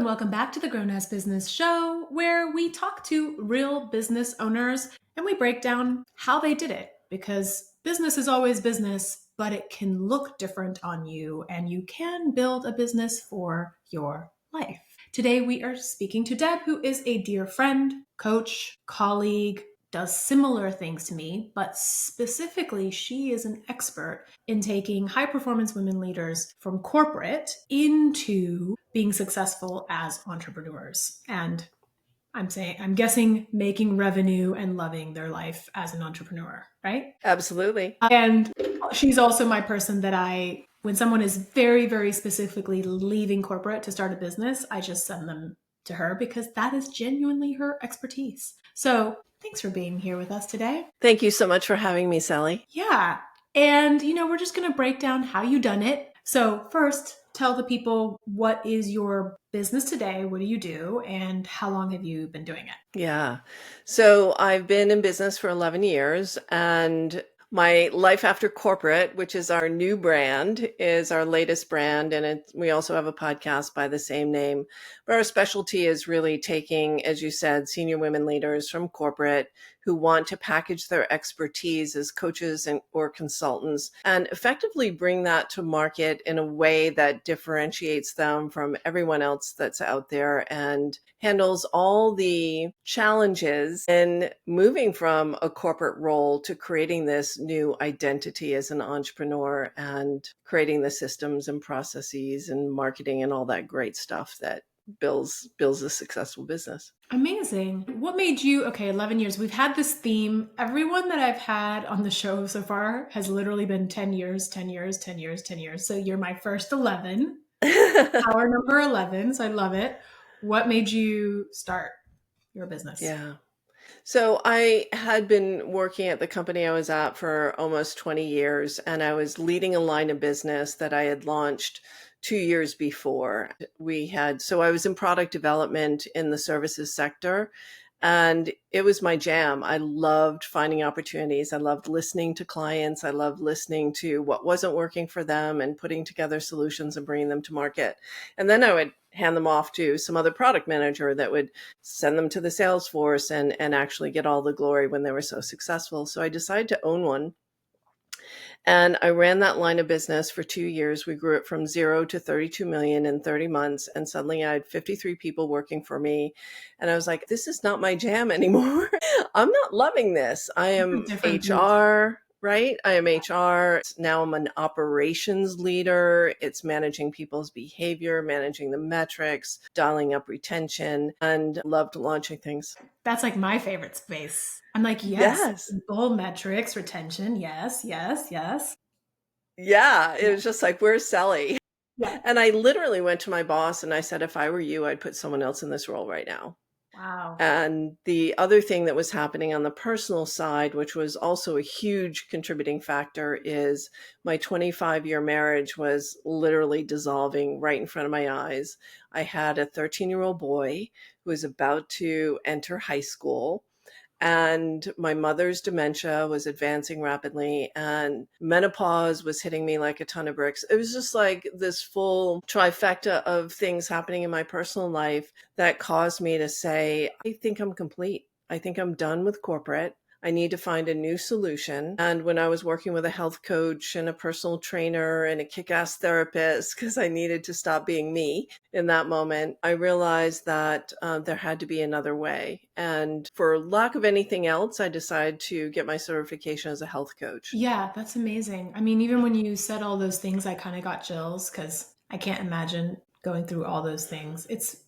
and welcome back to the Grown As Business Show, where we talk to real business owners and we break down how they did it, because business is always business, but it can look different on you and you can build a business for your life. Today we are speaking to Deb, who is a dear friend, coach, colleague, does similar things to me, but specifically she is an expert in taking high performance women leaders from corporate into being successful as entrepreneurs. And I'm guessing making revenue and loving their life as an entrepreneur, right? Absolutely. And she's also my person that when someone is very, very specifically leaving corporate to start a business, I just send them to her because that is genuinely her expertise. So thanks for being here with us today. Thank you so much for having me, Sally. Yeah. And, we're just going to break down how you done it. So first, tell the people, what is your business today? What do you do? And how long have you been doing it? Yeah. So I've been in business for 11 years, and my Life After Corporate, which is our new brand, is our latest brand. And we also have a podcast by the same name. But our specialty is really taking, as you said, senior women leaders from corporate who want to package their expertise as coaches or consultants and effectively bring that to market in a way that differentiates them from everyone else that's out there and handles all the challenges in moving from a corporate role to creating this new identity as an entrepreneur and creating the systems and processes and marketing and all that great stuff that builds a successful business. Amazing. What made you, 11 years. We've had this theme. Everyone that I've had on the show so far has literally been 10 years, 10 years, 10 years, 10 years. So you're my first 11, our number 11. So I love it. What made you start your business? Yeah. So I had been working at the company I was at for almost 20 years, and I was leading a line of business that I had launched 2 years before. So I was in product development in the services sector, and it was my jam. I loved finding opportunities. I loved listening to clients. I loved listening to what wasn't working for them and putting together solutions and bringing them to market. And then I would hand them off to some other product manager that would send them to the sales force and actually get all the glory when they were so successful. So I decided to own one. And I ran that line of business for 2 years. We grew it from 0 to 32 million in 30 months. And suddenly I had 53 people working for me. And I was like, this is not my jam anymore. I'm not loving this. I am HR, right? I am HR. Now I'm an operations leader. It's managing people's behavior, managing the metrics, dialing up retention, and loved launching things. That's like my favorite space. I'm like, yes. Goal metrics, retention. Yes, yes, yes. Yeah. It was just like, where's Sally? Yeah. And I literally went to my boss and I said, if I were you, I'd put someone else in this role right now. Wow. And the other thing that was happening on the personal side, which was also a huge contributing factor, is my 25-year marriage was literally dissolving right in front of my eyes. I had a 13-year-old boy who was about to enter high school. And my mother's dementia was advancing rapidly, and menopause was hitting me like a ton of bricks. It was just like this full trifecta of things happening in my personal life that caused me to say, I think I'm complete. I think I'm done with corporate. I need to find a new solution. And when I was working with a health coach and a personal trainer and a kick-ass therapist, because I needed to stop being me in that moment, I realized that there had to be another way. And for lack of anything else, I decided to get my certification as a health coach. Yeah, that's amazing. I mean, even when you said all those things, I kind of got chills because I can't imagine going through all those things.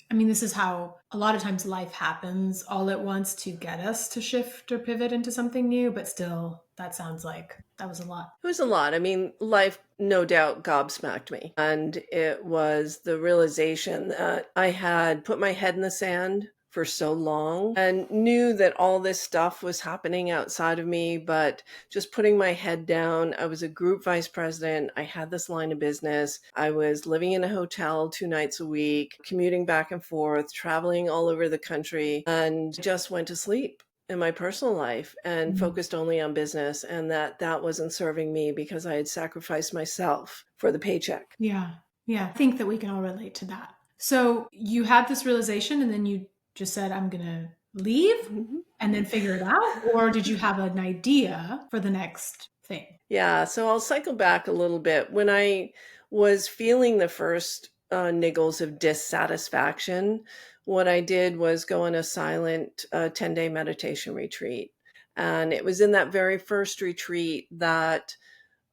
This is how a lot of times life happens all at once to get us to shift or pivot into something new. But still, that sounds like that was a lot. It was a lot. I mean, life no doubt gobsmacked me. And it was the realization that I had put my head in the sand for so long and knew that all this stuff was happening outside of me, but just putting my head down. I was a group vice president. I had this line of business. I was living in a hotel 2 nights a week, commuting back and forth, traveling all over the country, and just went to sleep in my personal life and focused only on business, and that wasn't serving me because I had sacrificed myself for the paycheck. Yeah. I think that we can all relate to that. So you had this realization and then you just said, I'm going to leave Mhm. and then figure it out? Or did you have an idea for the next thing? Yeah, so I'll cycle back a little bit. When I was feeling the first niggles of dissatisfaction, what I did was go on a silent 10-day meditation retreat. And it was in that very first retreat that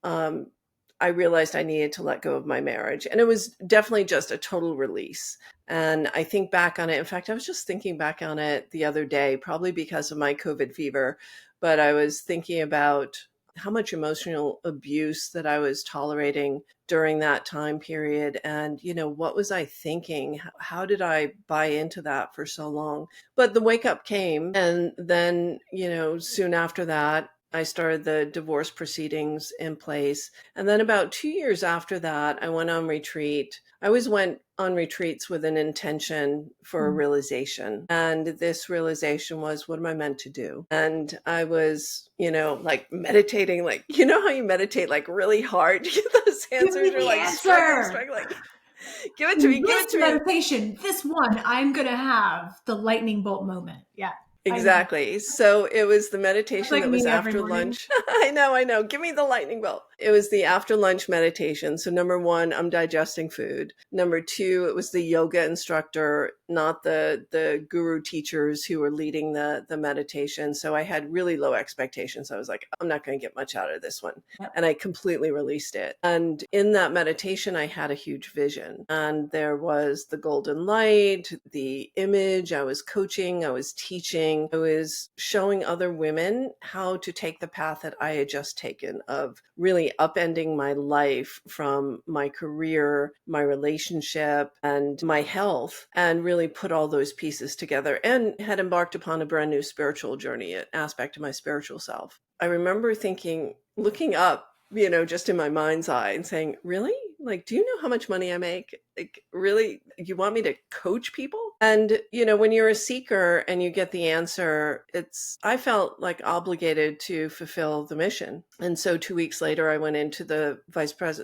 um, I realized I needed to let go of my marriage. And it was definitely just a total release. And I think back on it. In fact, I was just thinking back on it the other day, probably because of my COVID fever, but I was thinking about how much emotional abuse that I was tolerating during that time period. And, what was I thinking? How did I buy into that for so long? But the wake up came. And then, soon after that, I started the divorce proceedings in place. And then about 2 years after that, I went on retreat. I always went on retreats with an intention for a Mm. realization. And this realization was, what am I meant to do? And I was, like meditating, like, how you meditate like really hard? Those Give me answers are the like answer. struggling. Give it to In me, give this it to me. meditation, this one, I'm going to have the lightning bolt moment. Yeah, I know. Exactly. So it was the That's meditation like that was me every after morning. lunch. I know. Give me the lightning bolt. It was the after lunch meditation. So number one, I'm digesting food. Number two, it was the yoga instructor, not the guru teachers who were leading the meditation. So I had really low expectations. I was like, I'm not going to get much out of this one. Yep. And I completely released it. And in that meditation, I had a huge vision. And there was the golden light, the image. I was coaching, I was teaching, I was showing other women how to take the path that I had just taken of really upending my life from my career, my relationship, and my health, and really put all those pieces together and had embarked upon a brand new spiritual journey, an aspect of my spiritual self. I remember thinking, looking up, just in my mind's eye and saying, really? Like, do you know how much money I make? Like, really? You want me to coach people? And, when you're a seeker and you get the answer, I felt like obligated to fulfill the mission. And so 2 weeks later, I went into the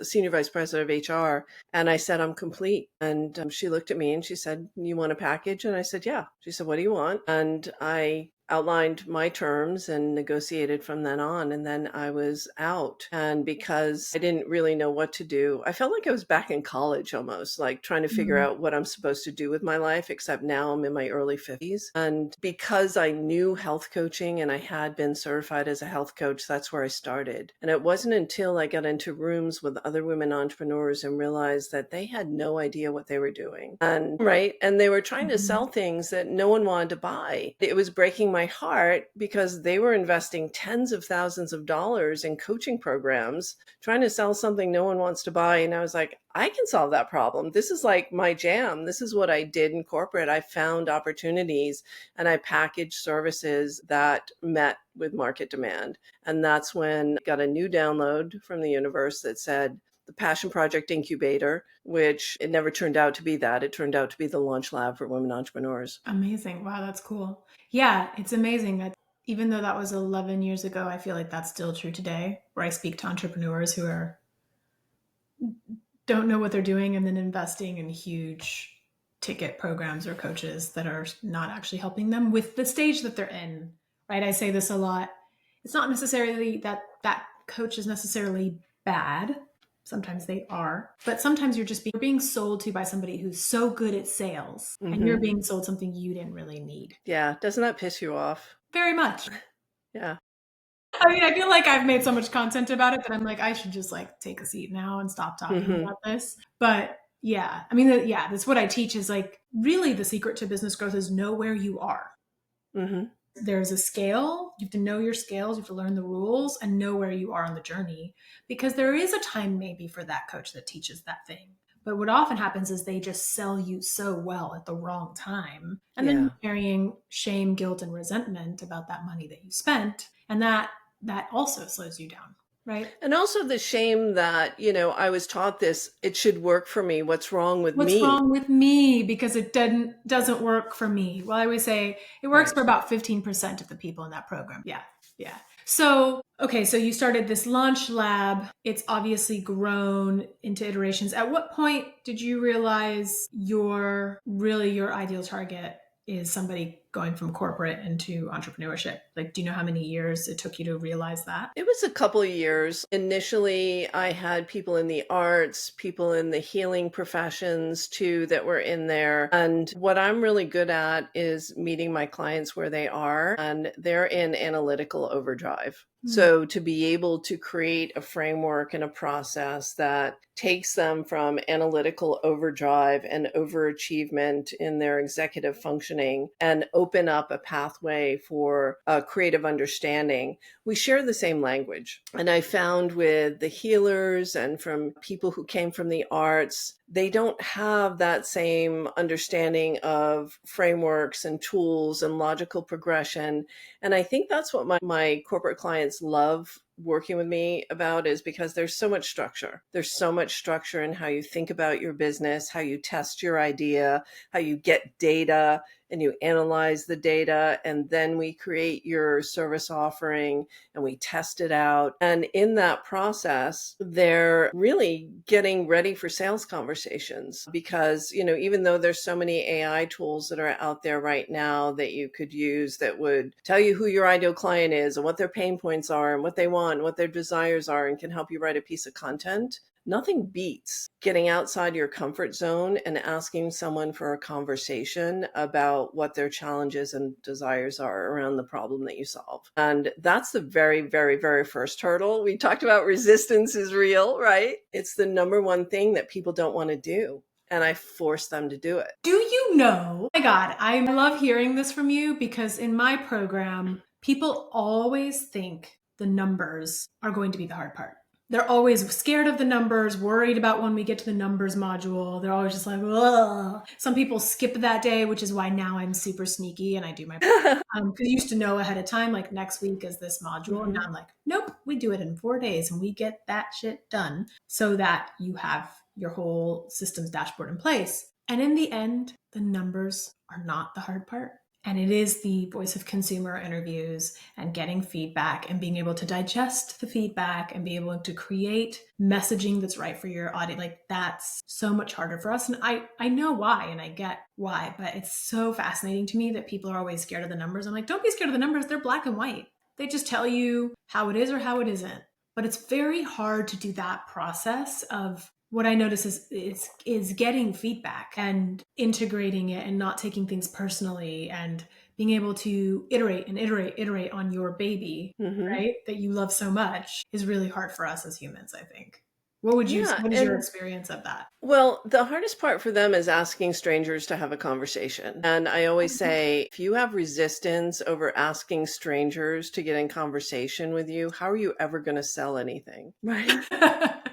senior vice president of HR, and I said, I'm complete. And she looked at me and she said, you want a package? And I said, yeah. She said, what do you want? And I outlined my terms and negotiated from then on. And then I was out. And because I didn't really know what to do, I felt like I was back in college almost, like trying to figure Mm. out what I'm supposed to do with my life, except now I'm in my early 50s. And because I knew health coaching and I had been certified as a health coach, that's where I started. And it wasn't until I got into rooms with other women entrepreneurs and realized that they had no idea what they were doing. And they were trying to Mhm. sell things that no one wanted to buy. It was breaking my heart because they were investing tens of thousands of dollars in coaching programs, trying to sell something no one wants to buy. And I was like, I can solve that problem. This is like my jam. This is what I did in corporate. I found opportunities and I packaged services that met with market demand. And that's when I got a new download from the universe that said, the Passion Project Incubator, which it never turned out to be that. It turned out to be the launch lab for women entrepreneurs. Amazing. Wow, that's cool. Yeah, it's amazing that even though that was 11 years ago, I feel like that's still true today, where I speak to entrepreneurs who don't know what they're doing and then investing in huge ticket programs or coaches that are not actually helping them with the stage that they're in. Right? I say this a lot. It's not necessarily that that coach is necessarily bad. Sometimes they are, but sometimes you're just being sold to by somebody who's so good at sales and you're Mm-hmm. being sold something you didn't really need. Yeah. Doesn't that piss you off? Very much. Yeah. I mean, I feel like I've made so much content about it that I'm like, I should just like take a seat now and stop talking Mm-hmm. about this. But yeah, I mean, yeah, that's what I teach is like really the secret to business growth is know where you are. Mm-hmm. There's a scale. You have to know your scales. You have to learn the rules and know where you are on the journey because there is a time maybe for that coach that teaches that thing. But what often happens is they just sell you so well at the wrong time. And then Yeah. you're carrying shame, guilt, and resentment about that money that you spent. And that also slows you down, right? And also the shame that, I was taught this, it should work for me. What's wrong with What's me? wrong with me because it doesn't work for me? Well, I always say it works Right. for about 15% of the people in that program. Yeah. Yeah. So, okay, so you started this launch lab. It's obviously grown into iterations. At what point did you realize your ideal target is somebody going from corporate into entrepreneurship? Like, do you know how many years it took you to realize that? It was a couple of years. Initially, I had people in the arts, people in the healing professions too that were in there. And what I'm really good at is meeting my clients where they are, and they're in analytical overdrive. Hmm. So to be able to create a framework and a process that takes them from analytical overdrive and overachievement in their executive functioning and open up a pathway for creative understanding, we share the same language. And I found with the healers and from people who came from the arts, they don't have that same understanding of frameworks and tools and logical progression. And I think that's what my corporate clients love working with me about, is because there's so much structure. There's so much structure in how you think about your business, how you test your idea, how you get data and you analyze the data, and then we create your service offering and we test it out. And in that process, they're really getting ready for sales conversations because, even though there's so many AI tools that are out there right now that you could use that would tell you who your ideal client is and what their pain points are and what they want and what their desires are and can help you write a piece of content, nothing beats getting outside your comfort zone and asking someone for a conversation about what their challenges and desires are around the problem that you solve. And that's the very, very, very first hurdle. We talked about resistance is real, right? It's the number one thing that people don't want to do. And I force them to do it. Do you know? Oh my God, I love hearing this from you because in my program, people always think the numbers are going to be the hard part. They're always scared of the numbers, worried about when we get to the numbers module. They're always just like, ugh. Some people skip that day, which is why now I'm super sneaky and I do my because I used to know ahead of time, like next week is this module. And now I'm like, nope, we do it in 4 days and we get that shit done so that you have your whole systems dashboard in place. And in the end, the numbers are not the hard part. And it is the voice of consumer interviews and getting feedback and being able to digest the feedback and be able to create messaging that's right for your audience. Like that's so much harder for us. And I know why and I get why, but it's so fascinating to me that people are always scared of the numbers. I'm like, don't be scared of the numbers. They're black and white. They just tell you how it is or how it isn't. But it's very hard to do that process of what I notice is getting feedback and integrating it and not taking things personally and being able to iterate on your baby, right? That you love so much is really hard for us as humans, I think. What is your experience of that? Well, the hardest part for them is asking strangers to have a conversation. And I always say, if you have resistance over asking strangers to get in conversation with you, how are you ever going to sell anything? Right.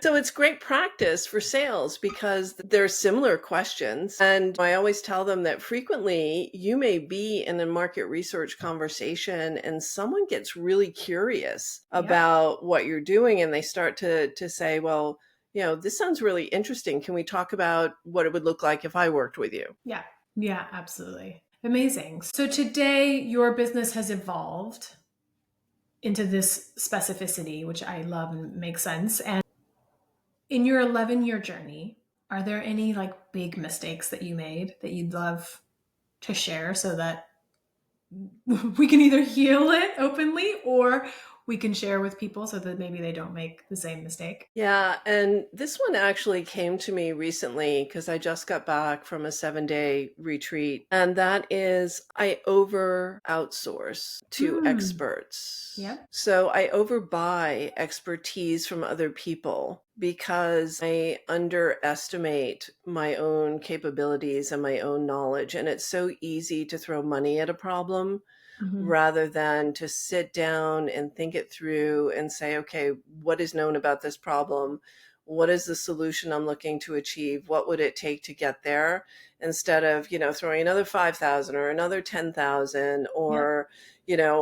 So it's great practice for sales because there are similar questions. And I always tell them that frequently you may be in a market research conversation and someone gets really curious about what you're doing. And they start to say, well, this sounds really interesting. Can we talk about what it would look like if I worked with you? Yeah. Yeah, absolutely. Amazing. So today your business has evolved into this specificity, which I love and makes sense. And in your 11-year journey, are there any like big mistakes that you made that you'd love to share so that we can either heal it openly or we can share with people so that maybe they don't make the same mistake? Yeah, and this one actually came to me recently because I just got back from a 7-day retreat. And that is I over outsource to experts. Yeah. So I overbuy expertise from other people because I underestimate my own capabilities and my own knowledge. And it's so easy to throw money at a problem rather than to sit down and think it through and say, okay, what is known about this problem? What is the solution I'm looking to achieve? What would it take to get there? Instead of, throwing another 5,000 or another 10,000 or,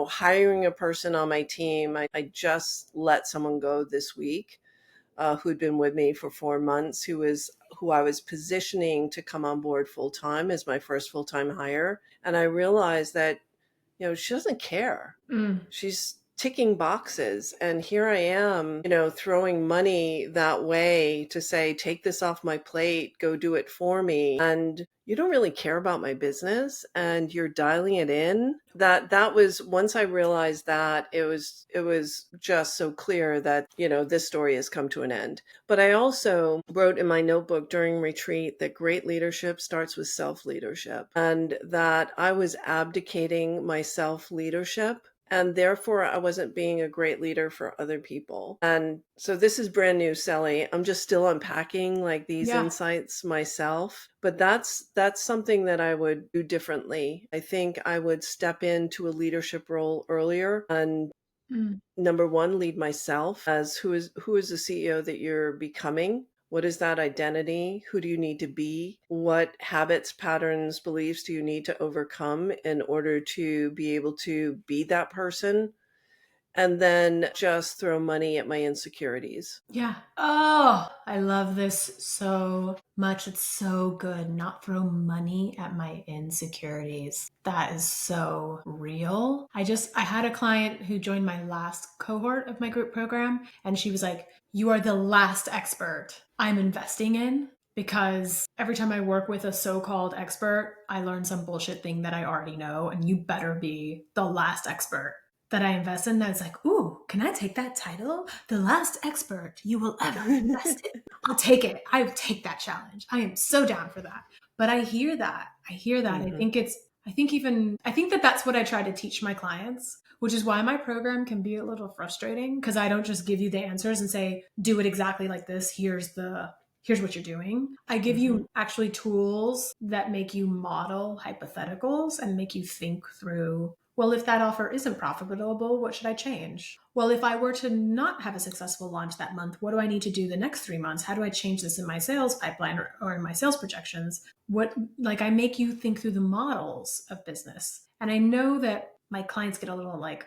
hiring a person on my team. I just let someone go this week who'd been with me for 4 months, who I was positioning to come on board full time as my first full time hire. And I realized that she doesn't care. She's ticking boxes. And here I am, throwing money that way to say, take this off my plate, go do it for me. And you don't really care about my business and you're dialing it in. That was, once I realized that, it was just so clear that, this story has come to an end. But I also wrote in my notebook during retreat that great leadership starts with self-leadership, and that I was abdicating my self-leadership, and therefore I wasn't being a great leader for other people. And so this is brand new, Sally. I'm just still unpacking like these Yeah. insights myself, but that's something that I would do differently. I think I would step into a leadership role earlier and, Mm. number one, lead myself as who is the CEO that you're becoming. What is that identity? Who do you need to be? What habits, patterns, beliefs do you need to overcome in order to be able to be that person? And then just throw money at my insecurities. Yeah. Oh, I love this so much. It's so good. Not throw money at my insecurities. That is so real. I had a client who joined my last cohort of my group program, and she was like, "You are the last expert I'm investing in." Because every time I work with a so called expert, I learn some bullshit thing that I already know, and you better be the last expert that I invest in. That's like, ooh, can I take that title? The last expert you will ever invest in. I'll take it. I take that challenge. I am so down for that. But I hear that. I hear that. Mhm. I think that that's what I try to teach my clients, which is why my program can be a little frustrating, because I don't just give you the answers and say, do it exactly like this. Here's what you're doing. I give Mhm. you actually tools that make you model hypotheticals and make you think through, well, if that offer isn't profitable, what should I change? Well, if I were to not have a successful launch that month, what do I need to do the next 3 months? How do I change this in my sales pipeline or in my sales projections? I make you think through the models of business. And I know that my clients get a little like,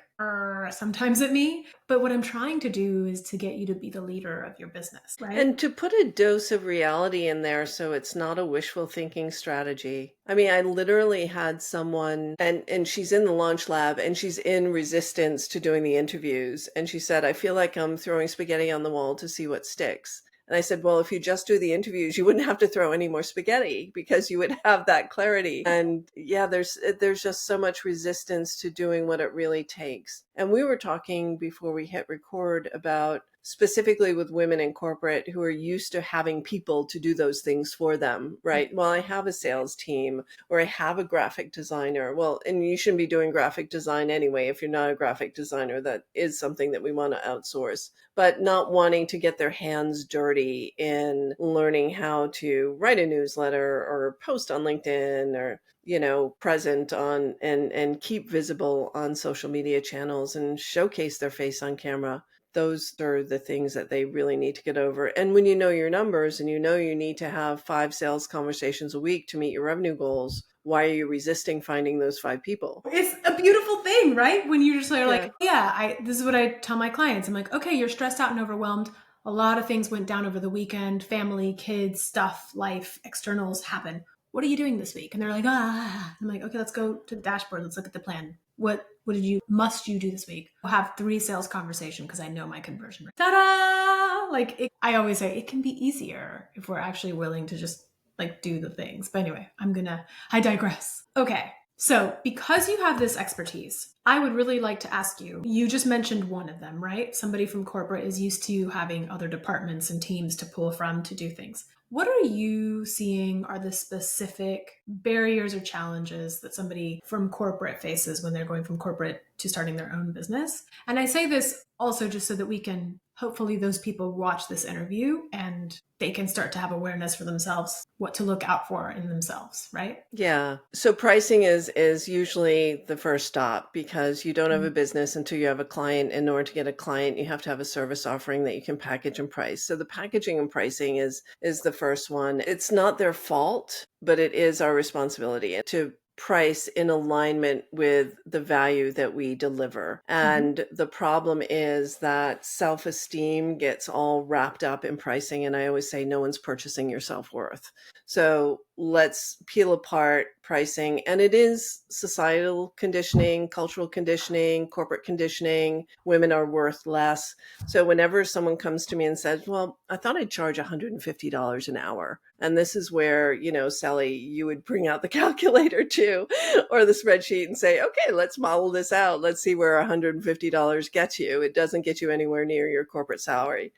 sometimes at me, but what I'm trying to do is to get you to be the leader of your business, right? And to put a dose of reality in there so it's not a wishful thinking strategy. I mean, I literally had someone, and she's in the launch lab and she's in resistance to doing the interviews. And she said, I feel like I'm throwing spaghetti on the wall to see what sticks. And I said, well, if you just do the interviews, you wouldn't have to throw any more spaghetti because you would have that clarity. And yeah, there's just so much resistance to doing what it really takes. And we were talking before we hit record about specifically with women in corporate who are used to having people to do those things for them, right? Well, I have a sales team or I have a graphic designer. Well, and you shouldn't be doing graphic design anyway. If you're not a graphic designer, that is something that we want to outsource, but not wanting to get their hands dirty in learning how to write a newsletter or post on LinkedIn or present on and keep visible on social media channels and showcase their face on camera. Those are the things that they really need to get over. And when you know your numbers and you know you need to have 5 sales conversations a week to meet your revenue goals, why are you resisting finding those 5 people? It's a beautiful thing, right? When you just are like, Yeah. yeah, this is what I tell my clients. I'm like, okay, you're stressed out and overwhelmed. A lot of things went down over the weekend, family, kids, stuff, life, externals happen. What are you doing this week? And they're like, ah. I'm like, okay, let's go to the dashboard. Let's look at the plan. What must you do this week? I'll have 3 sales conversations because I know my conversion rate. Ta-da! I always say it can be easier if we're actually willing to just like do the things. But anyway, I digress. Okay. So, because you have this expertise, I would really like to ask you. You just mentioned one of them, right? Somebody from corporate is used to having other departments and teams to pull from to do things. What are you seeing are the specific barriers or challenges that somebody from corporate faces when they're going from corporate to starting their own business? And I say this also just so that we can, hopefully those people watch this interview and they can start to have awareness for themselves, what to look out for in themselves, right? Yeah. So pricing is usually the first stop because you don't have a business until you have a client. In order to get a client, you have to have a service offering that you can package and price. So the packaging and pricing is the first one. It's not their fault, but it is our responsibility to price in alignment with the value that we deliver. And the problem is that self-esteem gets all wrapped up in pricing. And I always say no one's purchasing your self-worth. So let's peel apart pricing. And it is societal conditioning, cultural conditioning, corporate conditioning. Women are worth less. So whenever someone comes to me and says, well, I thought I'd charge $150 an hour. And this is where, Sally, you would bring out the calculator too, or the spreadsheet and say, okay, let's model this out. Let's see where $150 gets you. It doesn't get you anywhere near your corporate salary.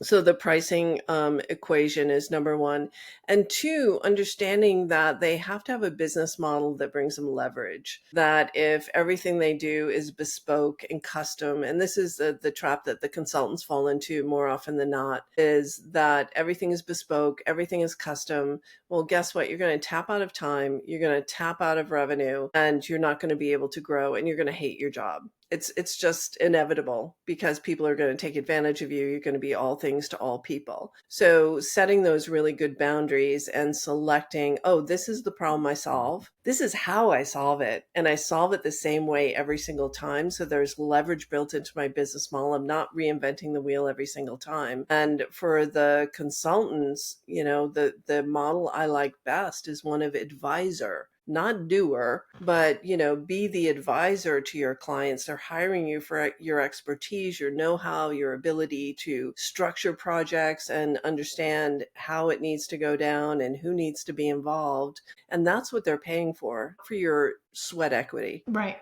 So the pricing equation is number one. And two, understanding that they have to have a business model that brings them leverage. That if everything they do is bespoke and custom, and this is the trap that the consultants fall into more often than not, is that everything is bespoke, everything is custom. Well, guess what? You're going to tap out of time, you're going to tap out of revenue, and you're not going to be able to grow, and you're going to hate your job. It's just inevitable because people are going to take advantage of you. You're going to be all things to all people. So setting those really good boundaries and selecting, oh, this is the problem I solve. This is how I solve it. And I solve it the same way every single time. So there's leverage built into my business model. I'm not reinventing the wheel every single time. And for the consultants, the model I like best is one of advisor, not doer, but, be the advisor to your clients. They're hiring you for your expertise, your know-how, your ability to structure projects and understand how it needs to go down and who needs to be involved. And that's what they're paying for your sweat equity. Right.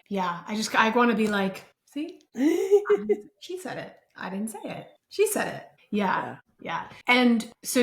Yeah. I want to be like, see, she said it. I didn't say it. She said it. Yeah. And so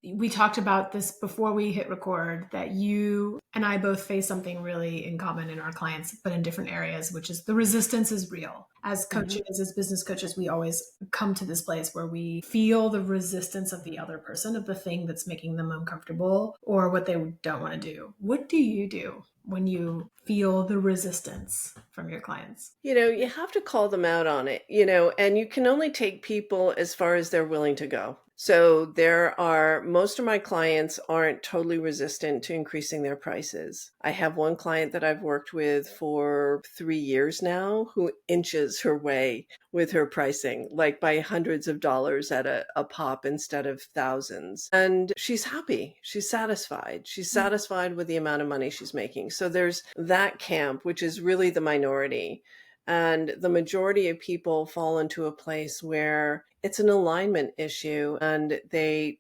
we talked about this before we hit record, that you and I both face something really in common in our clients, but in different areas, which is the resistance is real. As coaches, as business coaches, we always come to this place where we feel the resistance of the other person, of the thing that's making them uncomfortable or what they don't want to do. What do you do when you feel the resistance from your clients? You have to call them out on it, and you can only take people as far as they're willing to go. So most of my clients aren't totally resistant to increasing their prices. I have one client that I've worked with for 3 years now who inches her way with her pricing, like by hundreds of dollars at a pop instead of thousands. And she's happy. She's satisfied. She's satisfied with the amount of money she's making. So there's that camp, which is really the minority. And the majority of people fall into a place where it's an alignment issue and they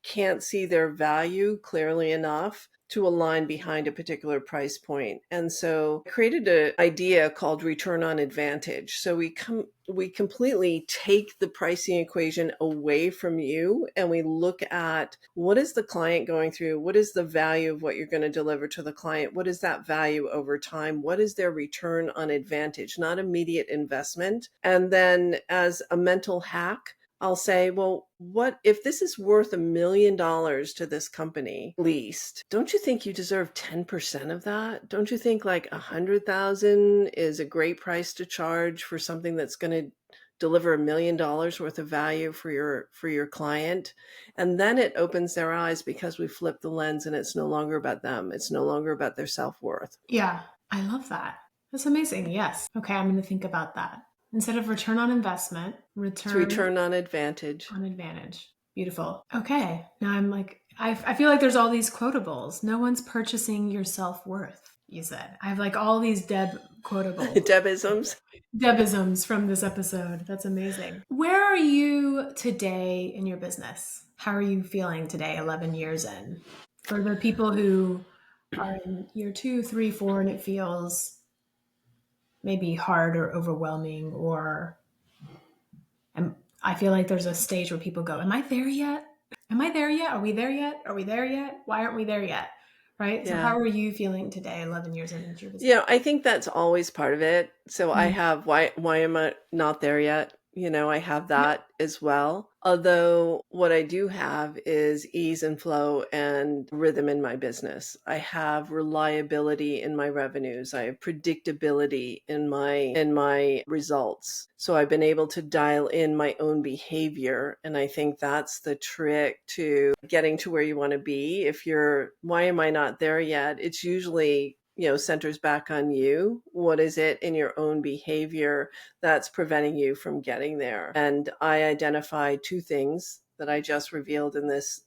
can't see their value clearly enough to align behind a particular price point. And so I created an idea called return on advantage. So we completely take the pricing equation away from you and we look at what is the client going through? What is the value of what you're going to deliver to the client? What is that value over time? What is their return on advantage? Not immediate investment. And then as a mental hack, I'll say, well, what if this is worth $1 million to this company least? Don't you think you deserve 10% of that? Don't you think like 100,000 is a great price to charge for something that's going to deliver $1 million worth of value for your client? And then it opens their eyes because we flip the lens and it's no longer about them. It's no longer about their self-worth. Yeah, I love that. That's amazing. Yes. Okay, I'm going to think about that. Instead of return on investment, return on advantage. On advantage. Beautiful. Okay. Now I'm like, I feel like there's all these quotables. No one's purchasing your self-worth, you said. I have like all these Deb quotables. Debisms from this episode. That's amazing. Where are you today in your business? How are you feeling today, 11 years in? For the people who are in year 2, 3, 4, and it feels maybe hard or overwhelming, or I feel like there's a stage where people go, am I there yet? Am I there yet? Are we there yet? Are we there yet? Why aren't we there yet? Right? Yeah. So how are you feeling today, 11 years into your business? I think that's always part of it. So I have, why am I not there yet? I have that as well. Although what I do have is ease and flow and rhythm in my business. I have reliability in my revenues. I have predictability in my results. So I've been able to dial in my own behavior. And I think that's the trick to getting to where you want to be. Why am I not there yet? It's usually centers back on you. What is it in your own behavior that's preventing you from getting there? And I identified 2 things that I just revealed in this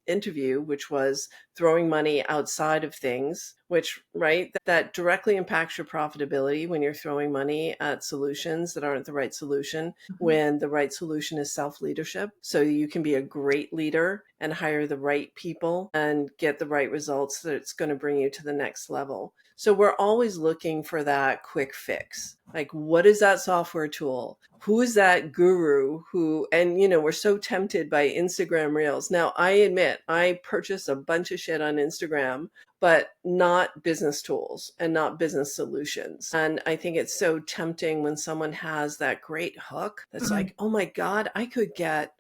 interview, which was throwing money outside of things, which, right, that directly impacts your profitability when you're throwing money at solutions that aren't the right solution, when the right solution is self-leadership. So you can be a great leader and hire the right people and get the right results that's going to bring you to the next level. So we're always looking for that quick fix. Like, what is that software tool? Who is that guru who, and we're so tempted by Instagram Reels. Now, I admit I purchase a bunch of shit on Instagram, but not business tools and not business solutions. And I think it's so tempting when someone has that great hook that's like, oh my God, I could get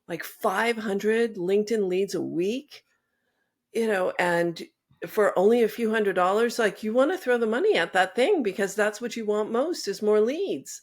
like 500 LinkedIn leads a week, and for only a few $100s, like, you want to throw the money at that thing because that's what you want most is more leads.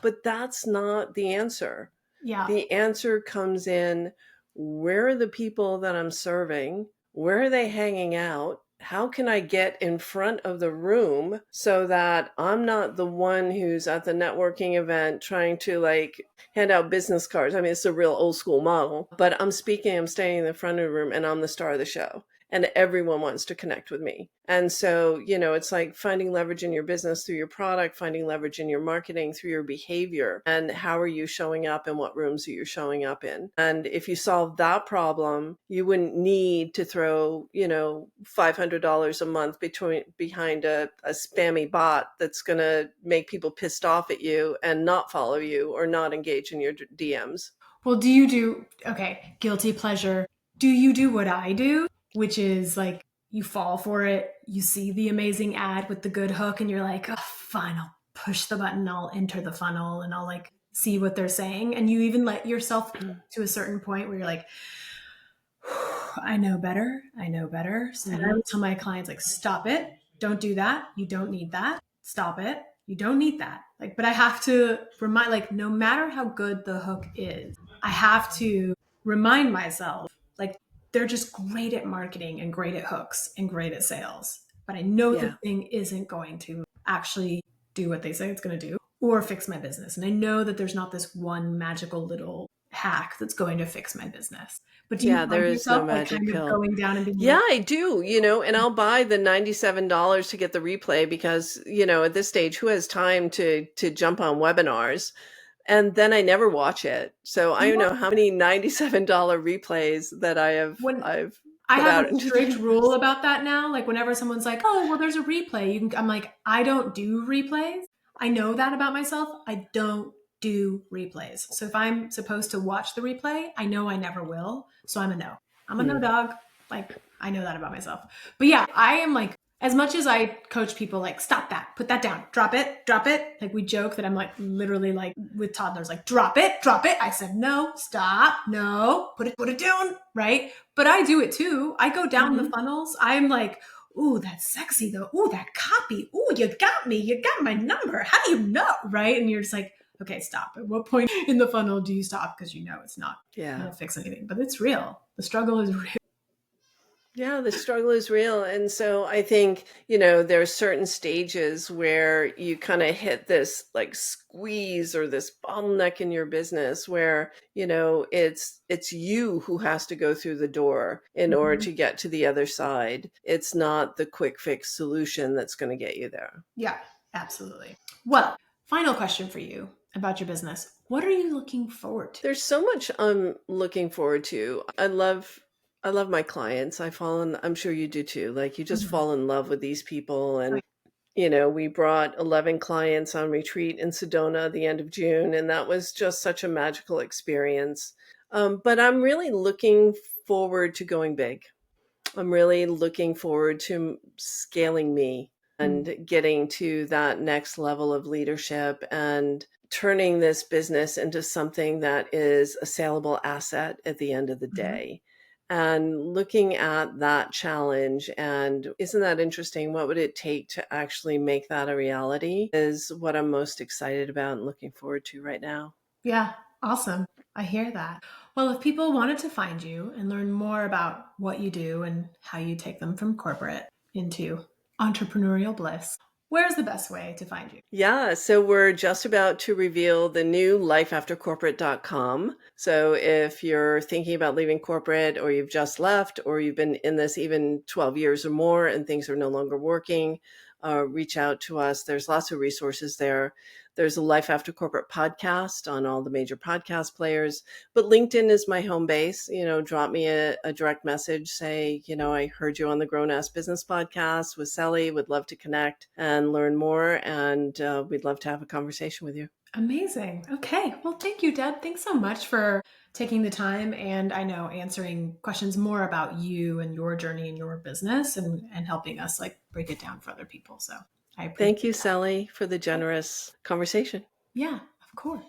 But that's not the answer. Yeah. The answer comes in, where are the people that I'm serving? Where are they hanging out? How can I get in front of the room so that I'm not the one who's at the networking event trying to like hand out business cards? I mean, it's a real old school model, but I'm staying in the front of the room and I'm the star of the show. And everyone wants to connect with me. And so, it's like finding leverage in your business through your product, finding leverage in your marketing through your behavior, and how are you showing up and what rooms are you showing up in? And if you solve that problem, you wouldn't need to throw, $500 a month behind a spammy bot that's going to make people pissed off at you and not follow you or not engage in your DMs. Well, okay, guilty pleasure. Do you do what I do? Which is like, you fall for it, you see the amazing ad with the good hook, and you're like, oh, fine, I'll push the button, I'll enter the funnel, and I'll like see what they're saying. And you even let yourself to a certain point where you're like, I know better. And I would tell my clients, like, stop it. Don't do that. You don't need that. Stop it. You don't need that. Like, but I have to remind, like, no matter how good the hook is, I have to remind myself, like, they're just great at marketing and great at hooks and great at sales. But I know the thing isn't going to actually do what they say it's going to do or fix my business. And I know that there's not this one magical little hack that's going to fix my business. But do you find there is no yourself like magic kind of pill. going down and being Yeah, like, I do, and I'll buy the $97 to get the replay because, at this stage, who has time to jump on webinars? And then I never watch it. So I don't know how many $97 replays that I've I put have out a into the strict rule universe. about that now. Like, whenever someone's like, oh, well, there's a replay, I'm like, I don't do replays. I know that about myself. I don't do replays. So if I'm supposed to watch the replay, I know I never will. So I'm a no. I'm a no dog. Like, I know that about myself. But yeah, I am like, as much as I coach people, like, stop that, put that down, drop it, drop it. Like, we joke that I'm like literally like with toddlers, like, drop it, drop it. I said, no, stop, no, put it down, right? But I do it too. I go down the funnels. I'm like, ooh, that's sexy though. Ooh, that copy. Ooh, you got me. You got my number. How do you know? Right? And you're just like, okay, stop. At what point in the funnel do you stop? Because you know it's not going to fix anything. But it's real. The struggle is real. Yeah, the struggle is real. And so I think, there are certain stages where you kind of hit this like squeeze or this bottleneck in your business where, it's you who has to go through the door in order to get to the other side. It's not the quick fix solution that's going to get you there. Yeah, absolutely. Well, final question for you about your business. What are you looking forward to? There's so much I'm looking forward to. I love my clients. I'm sure you do too. Like, you just fall in love with these people. And, we brought 11 clients on retreat in Sedona at the end of June. And that was just such a magical experience. But I'm really looking forward to going big. I'm really looking forward to scaling me and getting to that next level of leadership and turning this business into something that is a saleable asset at the end of the day. And looking at that challenge, and isn't that interesting? What would it take to actually make that a reality is what I'm most excited about and looking forward to right now. Yeah, awesome. I hear that. Well, if people wanted to find you and learn more about what you do and how you take them from corporate into entrepreneurial bliss, where's the best way to find you? Yeah, so we're just about to reveal the new lifeaftercorporate.com. So if you're thinking about leaving corporate, or you've just left, or you've been in this even 12 years or more and things are no longer working, reach out to us. There's lots of resources there. There's a Life After Corporate podcast on all the major podcast players, but LinkedIn is my home base. Drop me a direct message, say, I heard you on the Grown Ass Business podcast with Sally, would love to connect and learn more. And we'd love to have a conversation with you. Amazing. Okay. Well, thank you, Deb. Thanks so much for taking the time and I know answering questions more about you and your journey and your business and helping us like break it down for other people. So I appreciate Thank you, that. Sally, for the generous conversation. Yeah, of course.